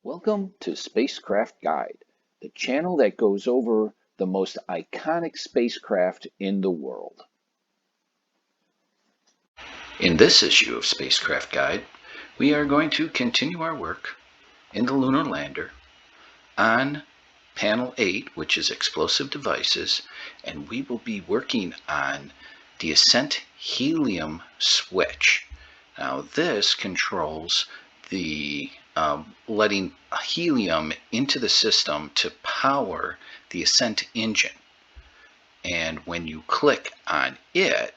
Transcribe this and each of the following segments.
Welcome to Spacecraft Guide, the channel that goes over the most iconic spacecraft in the world. In this issue of Spacecraft Guide, we are going to continue our work in the Lunar Lander on Panel 8, which is Explosive Devices, and we will be working on the Ascent Helium Switch. Now this controls the letting helium into the system to power the Ascent engine. And when you click on it,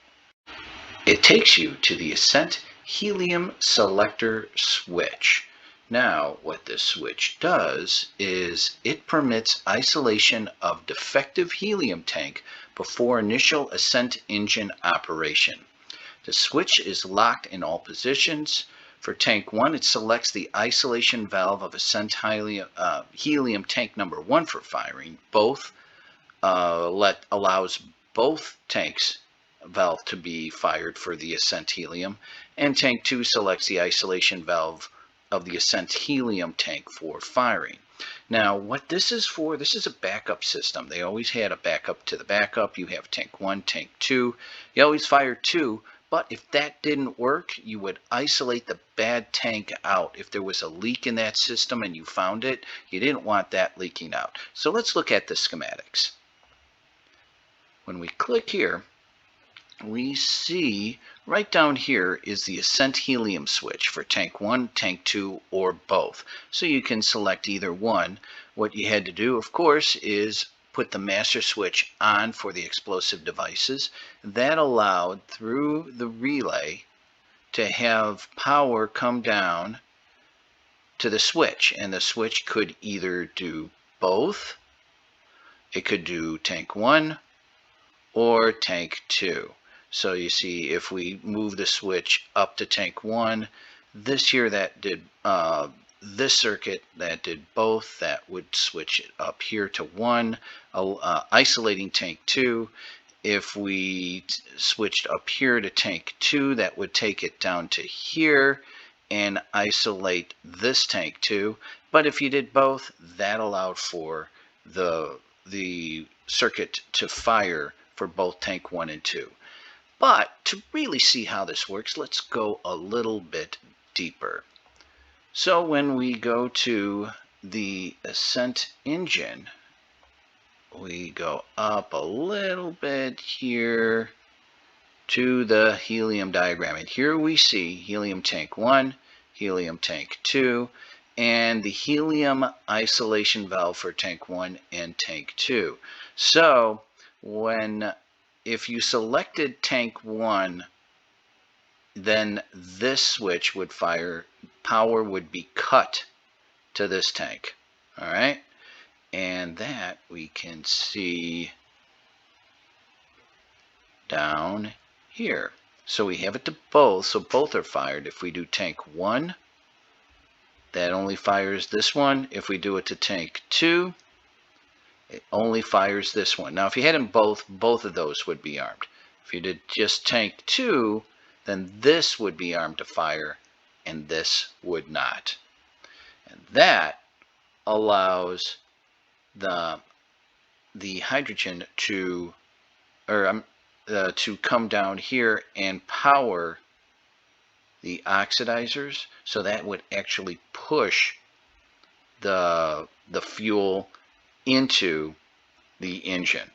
it takes you to the Ascent Helium Selector Switch. Now, what this switch does is it permits isolation of defective helium tank before initial Ascent engine operation. The switch is locked in all positions. For tank 1, it selects the isolation valve of Ascent helium tank number 1 for firing. Both allows both tanks valve to be fired for the Ascent helium, and tank 2 selects the isolation valve of the Ascent helium tank for firing. Now, what this is for, this is a backup system. They always had a backup to the backup. You have tank 1, tank 2. You always fire 2, but if that didn't work, you would isolate the bad tank out. If there was a leak in that system and you found it, you didn't want that leaking out. So let's look at the schematics. When we click here, we see right down here is the Ascent Helium Switch for tank 1, tank 2, or both. So you can select either one. What you had to do, of course, is put the master switch on for the explosive devices. That allowed, through the relay, to have power come down to the switch. And the switch could either do both. It could do tank 1 or tank 2. So you see, if we move the switch up to tank 1, this here that did this circuit that did both, that would switch it up here to 1, isolating tank 2. If we switched up here to tank 2, that would take it down to here and isolate this tank 2. But if you did both, that allowed for the circuit to fire for both tank 1 and 2. But to really see how this works, let's go a little bit deeper. So when we go to the Ascent engine, we go up a little bit here to the helium diagram. And here we see helium tank 1, helium tank 2, and the helium isolation valve for tank 1 and tank 2. So if you selected tank 1, then this switch would fire, power would be cut to this tank. All right, and that we can see down here. So we have it to both, so both are fired. If we do tank 1, that only fires this one. If we do it to tank 2, it only fires this one. Now, if you had them both of those would be armed. If you did just tank 2, then this would be armed to fire, and this would not. And that allows the hydrogen to come down here and power the oxidizers. So that would actually push the fuel into the engine.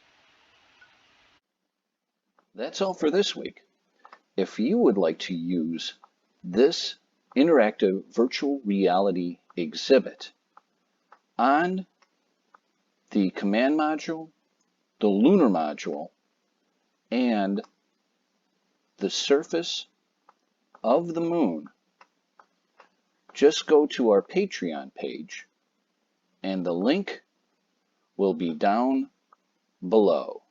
That's all for this week. If you would like to use this interactive virtual reality exhibit on the command module, the lunar module, and the surface of the moon, just go to our Patreon page, and the link will be down below.